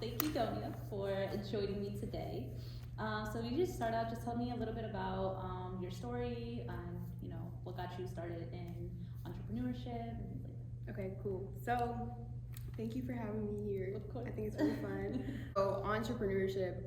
thank you, Donia, for joining me today. So you just start out, just tell me a little bit about your story and what got you started in entrepreneurship and things like that. Okay, cool. So, thank you for having me here. Of course. I think it's really fun. So, entrepreneurship,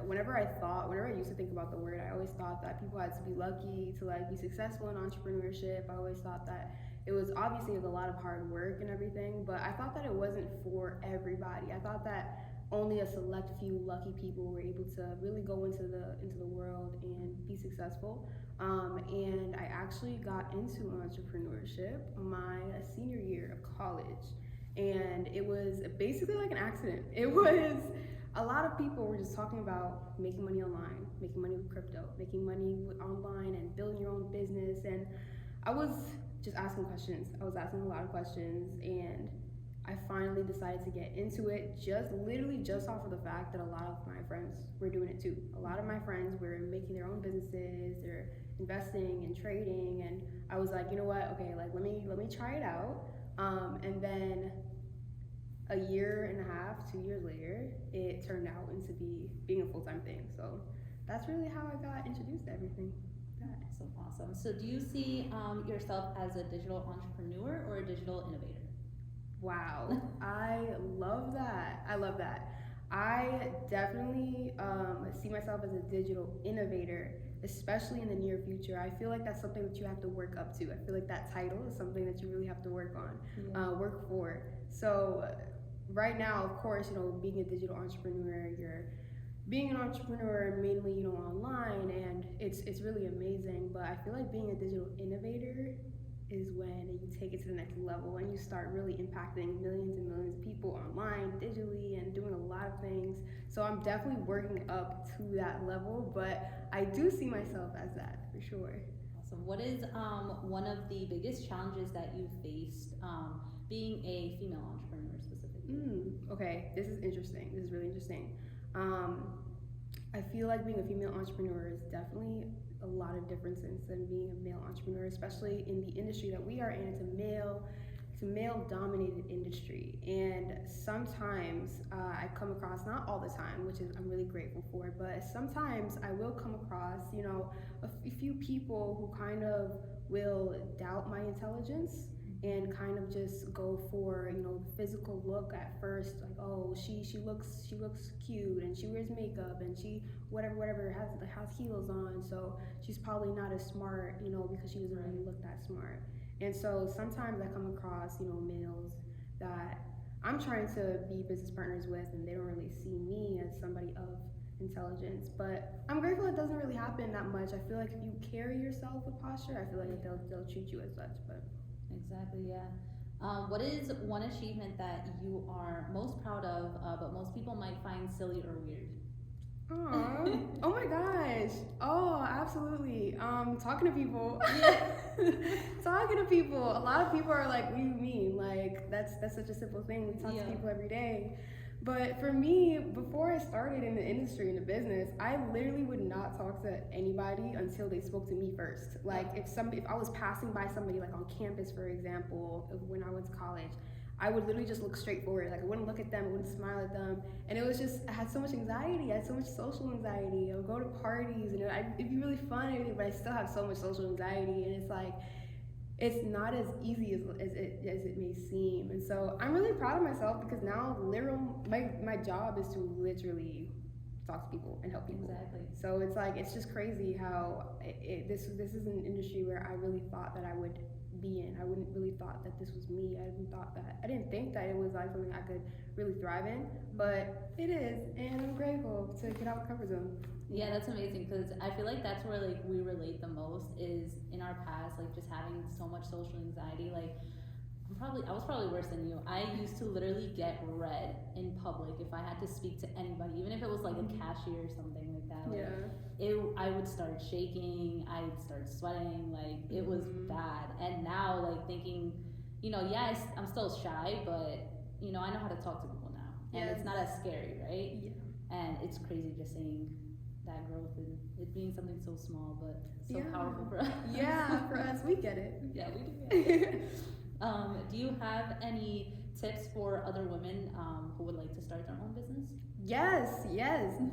whenever I used to think about the word, I always thought that people had to be lucky to like be successful in entrepreneurship. I always thought that it was obviously a lot of hard work and everything, but I thought that it wasn't for everybody. I thought that only a select few lucky people were able to really go into the world and be successful. And I actually got into entrepreneurship my senior year of college, and it was basically like an accident. It was a lot of people were just talking about making money online, making money with crypto, making money online, and building your own business. And I was just asking questions. I was asking a lot of questions, and I finally decided to get into it literally just off of the fact that a lot of my friends were doing it too. A lot of my friends were making their own businesses, they're investing and trading, and I was like, you know what? Okay, like let me try it out. And then a year and a half, 2 years later, it turned out into being a full-time thing. So that's really how I got introduced to everything. Awesome. So do you see yourself as a digital entrepreneur or a digital innovator? Wow, I love that. I definitely see myself as a digital innovator, especially in the near future. I feel like that's something that you have to work up to. I feel like that title is something that you really have to work on, work for. So right now, of course, being a digital entrepreneur, you're being an entrepreneur mainly, online, and it's really amazing. But I feel like being a digital innovator is when you take it to the next level and you start really impacting millions and millions of people online, digitally, and doing a lot of things. So I'm definitely working up to that level, but I do see myself as that for sure. Awesome. What is one of the biggest challenges that you faced being a female entrepreneur specifically? Okay, this is interesting. This is really interesting. I feel like being a female entrepreneur is definitely a lot of differences than being a male entrepreneur, especially in the industry that we are in. It's a male dominated industry, and sometimes I come across, not all the time, which is I'm really grateful for, but sometimes I will come across a few people who kind of will doubt my intelligence and kind of just go for the physical look at first, like, oh, she looks cute and she wears makeup and she whatever has heels on, so she's probably not as smart, because she doesn't really look that smart. And so sometimes I come across males that I'm trying to be business partners with, and they don't really see me as somebody of intelligence. But I'm grateful it doesn't really happen that much. I feel like if you carry yourself with posture, I feel like they'll treat you as such. But exactly, yeah. What is one achievement that you are most proud of, but most people might find silly or weird? Oh my gosh. Oh, absolutely. Talking to people. Yeah. Talking to people. A lot of people are like, what do you mean? Like, that's such a simple thing. We talk to people every day. But for me, before I started in the industry, in the business, I literally would not talk to anybody until they spoke to me first. Like if I was passing by somebody like on campus, for example, when I went to college, I would literally just look straight forward. Like I wouldn't look at them, I wouldn't smile at them. And it was just, I had so much anxiety. I had so much social anxiety. I would go to parties and it'd be really fun and everything, but I still have so much social anxiety. And it's like, it's not as easy as it may seem. And so I'm really proud of myself because now my job is to literally talk to people and help people. Exactly. So it's like, it's just crazy how this is an industry where I really thought that I would be in. I wouldn't really thought that this was me. I didn't think that it was like something I could really thrive in, but it is, and I'm grateful to get out of the comfort zone. Yeah, that's amazing because I feel like that's where like we relate the most is in our past, like just having so much social anxiety. Like I was probably worse than you. I used to literally get red in public if I had to speak to anybody, even if it was like a cashier or something like that. Like, I would start shaking, I'd start sweating, like it was bad. And now like thinking, yes, I'm still shy, but I know how to talk to people now. And it's not as scary, right? Yeah. And it's crazy just seeing that growth and it being something so small but so powerful for us. Yeah, for us, we get it. Yeah, we do. Do you have any tips for other women who would like to start their own business? Yes,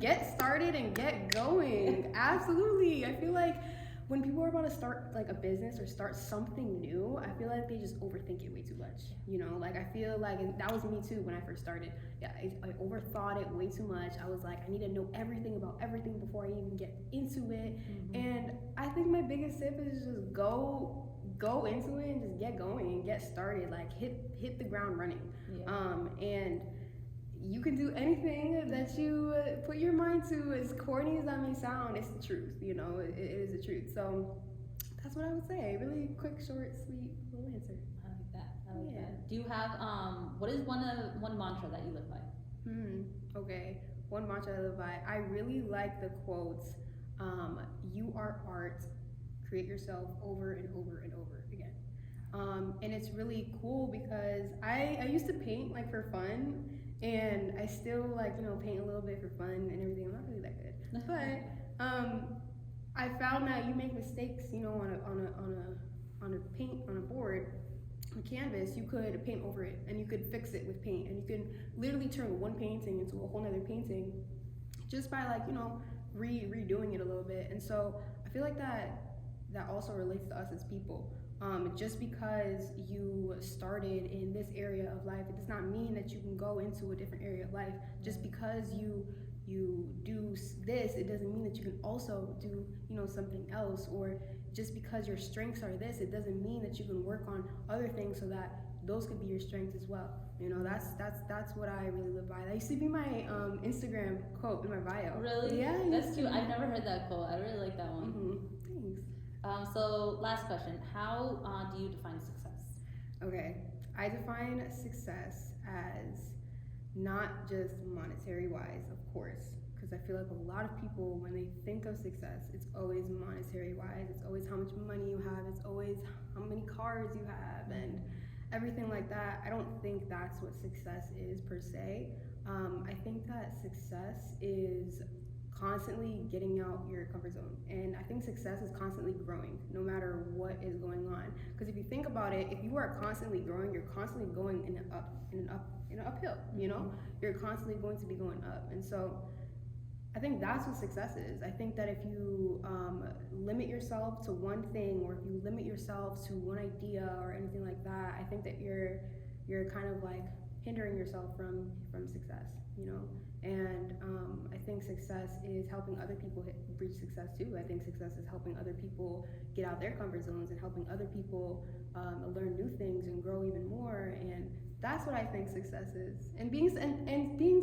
get started and get going. Absolutely. I feel like when people are about to start like a business or start something new, I feel like they just overthink it way too much. You know, like I feel like, and that was me too when I first started. Yeah, I overthought it way too much. I was like, I need to know everything about everything before I even get into it. And I think my biggest tip is just go into it and just get going and get started. Like hit the ground running. And you can do anything that you put your mind to. As corny as that may sound, it's the truth. You know, it is the truth. So that's what I would say. Really quick, short, sweet little answer. I like that. Do you have what is one mantra that you live by? Okay, one mantra I live by. I really like the quote, "You are art. Create yourself over and over and over again." And it's really cool because I used to paint like for fun. And I still like, you know, paint a little bit for fun and everything. I'm not really that good, but I found that you make mistakes, you know, on a board, on a canvas. You could paint over it, and you could fix it with paint, and you can literally turn one painting into a whole other painting, just by like, you know, redoing it a little bit. And so I feel like that also relates to us as people. Just because you started in this area of life, it does not mean that you can go into a different area of life. Just because you do this, it doesn't mean that you can also do, you know, something else. Or just because your strengths are this, it doesn't mean that you can work on other things so that those could be your strengths as well. You know, that's what I really live by. That used to be my Instagram quote in my bio. Really? Yeah. That's cute. I've never heard that quote. I really like that one. Thanks. So last question, how do you define success? Okay, I define success as not just monetary wise, of course, because I feel like a lot of people, when they think of success, it's always monetary wise. It's always how much money you have. It's always how many cars you have and everything like that. I don't think that's what success is per se. I think that success is constantly getting out your comfort zone, and I think success is constantly growing no matter what is going on. Because if you think about it, if you are constantly growing, you're constantly going in an uphill. You know, you're constantly going to be going up. And so I think that's what success is. I think that if you limit yourself to one thing, or if you limit yourself to one idea or anything like that, I think that you're kind of like hindering yourself from success, you know. And I think success is helping other people reach success too. I think success is helping other people get out their comfort zones and helping other people learn new things and grow even more. And that's what I think success is. And being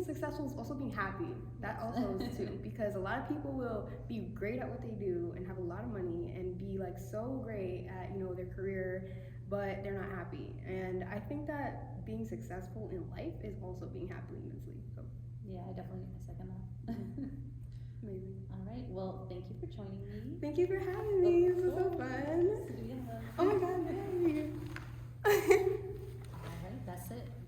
successful is also being happy. That also is too, because a lot of people will be great at what they do and have a lot of money and be like so great at, you know, their career, but they're not happy. And I think that being successful in life is also being happy immensely. So. Yeah, I definitely second that. Amazing. All right. Well, thank you for joining me. Thank you for having me. This was so fun.